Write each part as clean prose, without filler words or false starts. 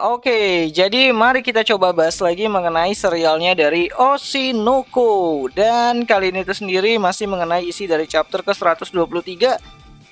Oke, jadi mari kita coba bahas lagi mengenai serialnya dari Oshinoko. Dan kali ini itu sendiri masih mengenai isi dari chapter ke-123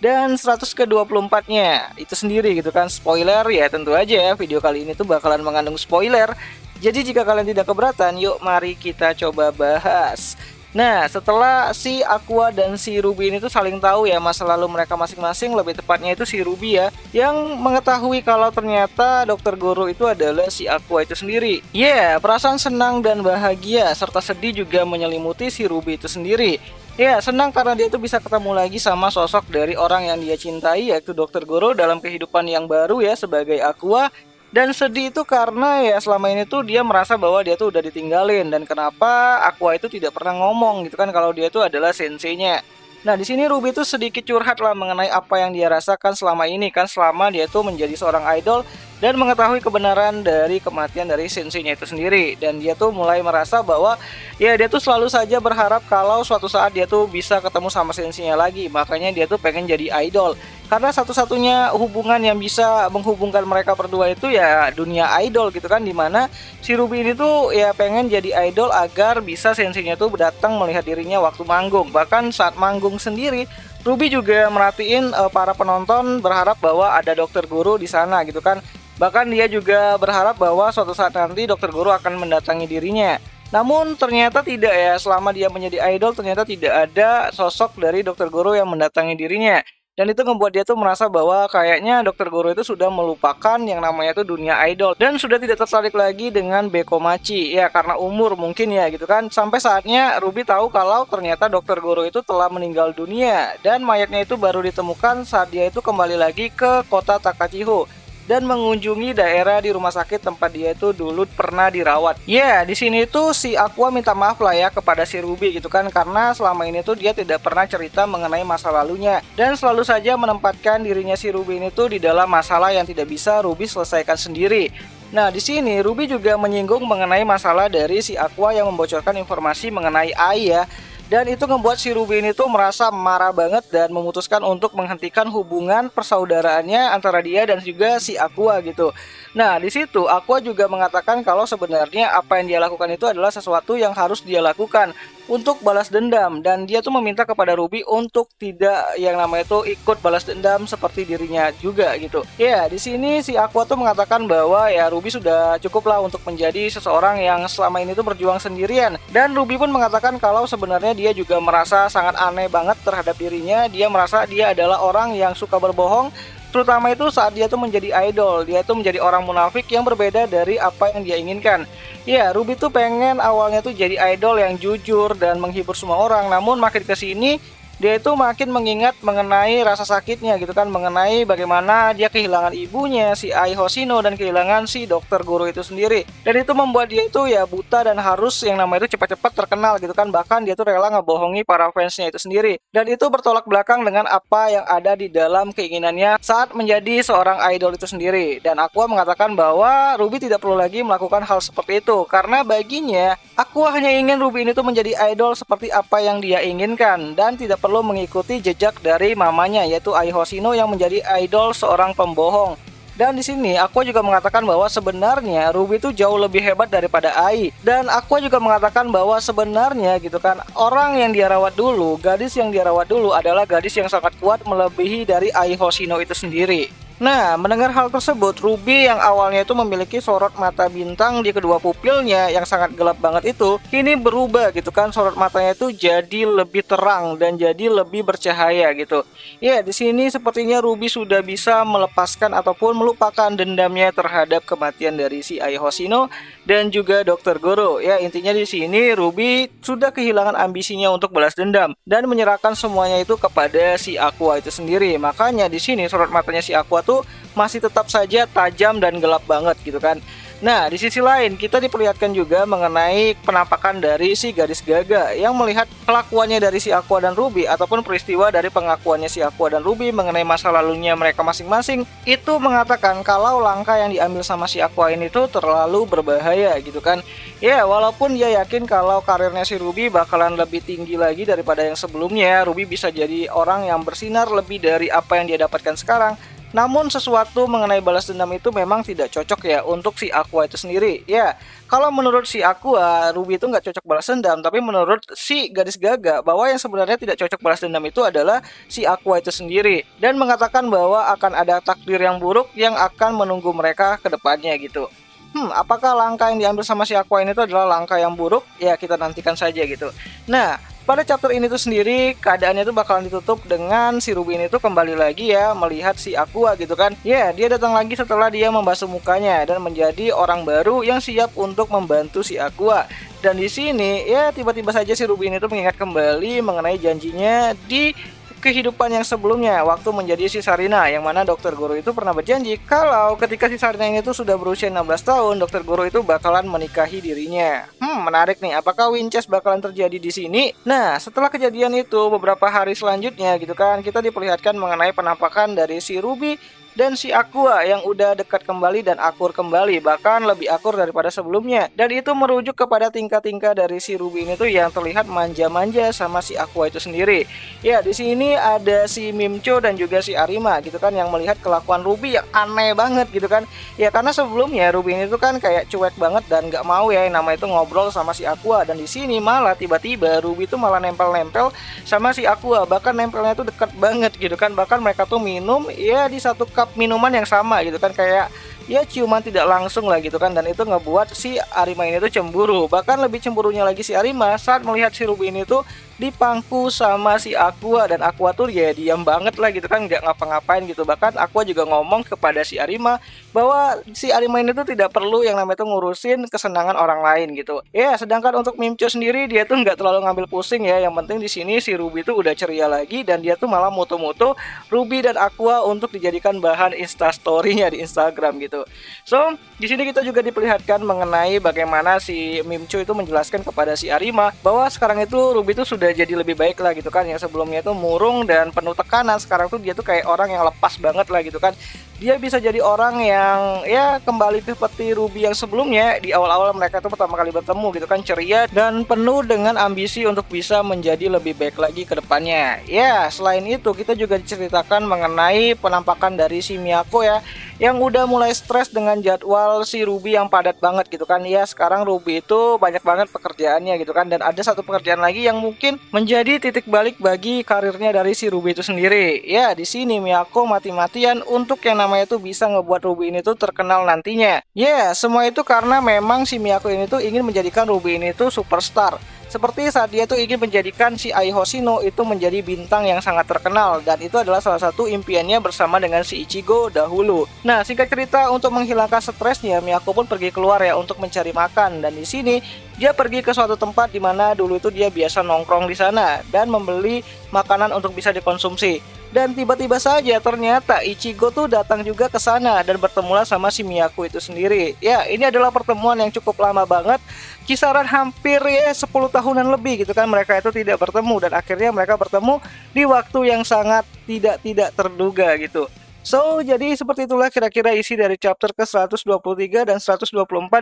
dan 100 ke-24-nya. Itu sendiri gitu kan, spoiler ya tentu aja video kali ini tuh bakalan mengandung spoiler. Jadi jika kalian tidak keberatan, yuk mari kita coba bahas. Nah, setelah si Aqua dan si Ruby ini tuh saling tahu ya masa lalu mereka masing-masing, lebih tepatnya itu si Ruby ya, yang mengetahui kalau ternyata Dokter Goro itu adalah si Aqua itu sendiri. Ya, perasaan senang dan bahagia serta sedih juga menyelimuti si Ruby itu sendiri. Ya, senang karena dia tuh bisa ketemu lagi sama sosok dari orang yang dia cintai, yaitu Dokter Goro dalam kehidupan yang baru ya sebagai Aqua. Dan sedih itu karena ya selama ini tuh dia merasa bahwa dia tuh udah ditinggalin, dan kenapa Aqua itu tidak pernah ngomong gitu kan kalau dia tuh adalah senseinya. Nah, di sini Ruby tuh sedikit curhat lah mengenai apa yang dia rasakan selama ini kan, selama dia tuh menjadi seorang idol dan mengetahui kebenaran dari kematian dari senseinya itu sendiri. Dan dia tuh mulai merasa bahwa ya dia tuh selalu saja berharap kalau suatu saat dia tuh bisa ketemu sama senseinya lagi. Makanya dia tuh pengen jadi idol. Karena satu-satunya hubungan yang bisa menghubungkan mereka berdua itu ya dunia idol gitu kan, dimana si Ruby ini tuh ya pengen jadi idol agar bisa senseinya tuh datang melihat dirinya waktu manggung. Bahkan saat manggung sendiri, Ruby juga merhatiin para penonton berharap bahwa ada Dokter Guru di sana gitu kan. Bahkan dia juga berharap bahwa suatu saat nanti Dokter Guru akan mendatangi dirinya. Namun ternyata tidak ya, selama dia menjadi idol ternyata tidak ada sosok dari Dokter Guru yang mendatangi dirinya. Dan itu membuat dia tuh merasa bahwa kayaknya Dokter Goro itu sudah melupakan yang namanya tuh dunia idol dan sudah tidak tertarik lagi dengan Bekomachi ya, karena umur mungkin ya gitu kan. Sampai saatnya Ruby tahu kalau ternyata Dokter Goro itu telah meninggal dunia dan mayatnya itu baru ditemukan saat dia itu kembali lagi ke kota Takachiho dan mengunjungi daerah di rumah sakit tempat dia itu dulu pernah dirawat. Ya, di sini tuh si Aqua minta maaf lah ya kepada si Ruby gitu kan, karena selama ini tuh dia tidak pernah cerita mengenai masa lalunya dan selalu saja menempatkan dirinya si Ruby ini tuh di dalam masalah yang tidak bisa Ruby selesaikan sendiri. Nah, di sini Ruby juga menyinggung mengenai masalah dari si Aqua yang membocorkan informasi mengenai Ai ya. Dan itu membuat si Ruby ini tuh merasa marah banget dan memutuskan untuk menghentikan hubungan persaudaraannya antara dia dan juga si Aqua gitu. Nah, di situ Aqua juga mengatakan kalau sebenarnya apa yang dia lakukan itu adalah sesuatu yang harus dia lakukan untuk balas dendam, dan dia tuh meminta kepada Ruby untuk tidak yang namanya tuh ikut balas dendam seperti dirinya juga gitu. Ya, di sini si Aqua tuh mengatakan bahwa ya Ruby sudah cukup lah untuk menjadi seseorang yang selama ini tuh berjuang sendirian. Dan Ruby pun mengatakan kalau sebenarnya dia juga merasa sangat aneh banget terhadap dirinya. Dia merasa dia adalah orang yang suka berbohong, terutama itu saat dia tuh menjadi idol. Dia tuh menjadi orang munafik yang berbeda dari apa yang dia inginkan. Ya, Ruby tuh pengen awalnya tuh jadi idol yang jujur dan menghibur semua orang. Namun makin kesini dia itu makin mengingat mengenai rasa sakitnya gitu kan, mengenai bagaimana dia kehilangan ibunya si Ai Hoshino dan kehilangan si Dokter Guru itu sendiri. Dan itu membuat dia itu ya buta dan harus yang namanya itu cepat-cepat terkenal gitu kan. Bahkan dia tuh rela ngebohongi para fansnya itu sendiri. Dan itu bertolak belakang dengan apa yang ada di dalam keinginannya saat menjadi seorang idol itu sendiri. Dan Aqua mengatakan bahwa Ruby tidak perlu lagi melakukan hal seperti itu, karena baginya Aqua hanya ingin Ruby ini tuh menjadi idol seperti apa yang dia inginkan dan tidak perlu mengikuti jejak dari mamanya yaitu Ai Hoshino yang menjadi idol seorang pembohong. Dan di sini Aqua juga mengatakan bahwa sebenarnya Ruby itu jauh lebih hebat daripada Ai. Dan Aqua juga mengatakan bahwa sebenarnya gitu kan, orang yang dia rawat dulu, gadis yang dia rawat dulu adalah gadis yang sangat kuat melebihi dari Ai Hoshino itu sendiri. Nah, mendengar hal tersebut, Ruby yang awalnya itu memiliki sorot mata bintang di kedua pupilnya yang sangat gelap banget itu, kini berubah gitu kan, sorot matanya itu jadi lebih terang dan jadi lebih bercahaya gitu. Ya, di sini sepertinya Ruby sudah bisa melepaskan ataupun melupakan dendamnya terhadap kematian dari si Ai Hoshino dan juga Dokter Goro. Ya, intinya di sini Ruby sudah kehilangan ambisinya untuk balas dendam dan menyerahkan semuanya itu kepada si Aqua itu sendiri. Makanya di sini sorot matanya si Aqua tuh masih tetap saja tajam dan gelap banget gitu kan. Nah, di sisi lain kita diperlihatkan juga mengenai penampakan dari si gadis Gaga yang melihat kelakuannya dari si Aqua dan Ruby ataupun peristiwa dari pengakuannya si Aqua dan Ruby mengenai masa lalunya mereka masing-masing, itu mengatakan kalau langkah yang diambil sama si Aqua ini tuh terlalu berbahaya gitu kan. Ya, walaupun dia yakin kalau karirnya si Ruby bakalan lebih tinggi lagi daripada yang sebelumnya, Ruby bisa jadi orang yang bersinar lebih dari apa yang dia dapatkan sekarang. Namun sesuatu mengenai balas dendam itu memang tidak cocok ya untuk si Aqua itu sendiri. Ya, kalau menurut si Aqua, Ruby itu nggak cocok balas dendam. Tapi menurut si Gadis Gaga, bahwa yang sebenarnya tidak cocok balas dendam itu adalah si Aqua itu sendiri. Dan mengatakan bahwa akan ada takdir yang buruk yang akan menunggu mereka ke depannya gitu. Apakah langkah yang diambil sama si Aqua ini itu adalah langkah yang buruk? Ya, kita nantikan saja gitu. Nah, pada chapter ini tuh sendiri keadaannya tuh bakalan ditutup dengan si Ruby ini tuh kembali lagi ya melihat si Aqua gitu kan. Ya, dia datang lagi setelah dia membasuh mukanya dan menjadi orang baru yang siap untuk membantu si Aqua. Dan di sini ya tiba-tiba saja si Ruby ini tuh mengingat kembali mengenai janjinya di kehidupan yang sebelumnya waktu menjadi si Sarina, yang mana Dokter Guru itu pernah berjanji kalau ketika si Sarina ini tuh sudah berusia 16 tahun, Dokter Guru itu bakalan menikahi dirinya. Menarik nih, apakah Winchest bakalan terjadi di sini? Nah, setelah kejadian itu beberapa hari selanjutnya gitu kan, kita diperlihatkan mengenai penampakan dari si Ruby dan si Aqua yang udah dekat kembali dan akur kembali, bahkan lebih akur daripada sebelumnya. Dan itu merujuk kepada tingkah-tingkah dari si Ruby ini tuh yang terlihat manja-manja sama si Aqua itu sendiri. Ya, di sini ada si Mimcho dan juga si Arima gitu kan yang melihat kelakuan Ruby yang aneh banget gitu kan. Ya, karena sebelumnya Ruby ini tuh kan kayak cuek banget dan nggak mau ya yang nama itu ngobrol sama si Aqua, dan di sini malah tiba-tiba Ruby tuh malah nempel-nempel sama si Aqua, bahkan nempelnya tuh dekat banget gitu kan. Bahkan mereka tuh minum ya di satu cup minuman yang sama gitu kan, kayak ya ciuman tidak langsung lah gitu kan. Dan itu ngebuat si Arima ini tuh cemburu. Bahkan lebih cemburunya lagi si Arima saat melihat si Ruby ini tuh dipangku sama si Aqua, dan Aqua tuh ya diam banget lah gitu kan, nggak ngapa-ngapain gitu. Bahkan Aqua juga ngomong kepada si Arima bahwa si Arima ini tuh tidak perlu yang namanya tuh ngurusin kesenangan orang lain gitu. Ya, sedangkan untuk Mimcho sendiri dia tuh nggak terlalu ngambil pusing ya. Yang penting di sini si Ruby tuh udah ceria lagi, dan dia tuh malah moto-moto Ruby dan Aqua untuk dijadikan bahan instastory-nya di Instagram gitu. So, di sini kita juga diperlihatkan mengenai bagaimana si Mimcho itu menjelaskan kepada si Arima bahwa sekarang itu Ruby itu sudah jadi lebih baik lah gitu kan. Yang sebelumnya itu murung dan penuh tekanan, sekarang tuh dia tuh kayak orang yang lepas banget lah gitu kan. Dia bisa jadi orang yang ya kembali seperti Ruby yang sebelumnya. Di awal-awal mereka tuh pertama kali bertemu gitu kan, ceria dan penuh dengan ambisi untuk bisa menjadi lebih baik lagi ke depannya. Ya, selain itu kita juga diceritakan mengenai penampakan dari si Miyako ya, yang udah mulai stres dengan jadwal si Ruby yang padat banget gitu kan. Ya, sekarang Ruby itu banyak banget pekerjaannya gitu kan, dan ada satu pekerjaan lagi yang mungkin menjadi titik balik bagi karirnya dari si Ruby itu sendiri. Ya, di sini Miyako mati-matian untuk yang namanya itu bisa ngebuat Ruby ini tuh terkenal nantinya. Ya, semua itu karena memang si Miyako ini tuh ingin menjadikan Ruby ini tuh superstar. Seperti saat dia tuh ingin menjadikan si Ai Hoshino itu menjadi bintang yang sangat terkenal, dan itu adalah salah satu impiannya bersama dengan si Ichigo dahulu. Nah, singkat cerita, untuk menghilangkan stresnya, Miyako pun pergi keluar ya untuk mencari makan, dan di sini dia pergi ke suatu tempat di mana dulu itu dia biasa nongkrong di sana dan membeli makanan untuk bisa dikonsumsi. Dan tiba-tiba saja ternyata Ichigo tuh datang juga ke sana dan bertemulah sama si Miyako itu sendiri. Ya, ini adalah pertemuan yang cukup lama banget, kisaran hampir ya 10 tahunan lebih gitu kan mereka itu tidak bertemu, dan akhirnya mereka bertemu di waktu yang sangat tidak terduga gitu. So, jadi seperti itulah kira-kira isi dari chapter ke-123 dan 124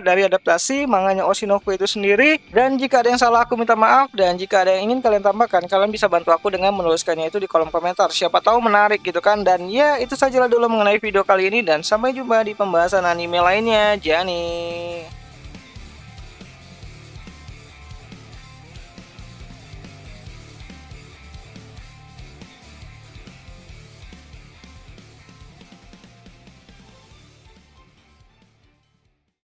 dari adaptasi manganya Oshinoko itu sendiri. Dan jika ada yang salah aku minta maaf, dan jika ada yang ingin kalian tambahkan, kalian bisa bantu aku dengan menuliskannya itu di kolom komentar. Siapa tahu menarik gitu kan. Dan ya, itu sajalah dulu mengenai video kali ini, dan sampai jumpa di pembahasan anime lainnya. Jani.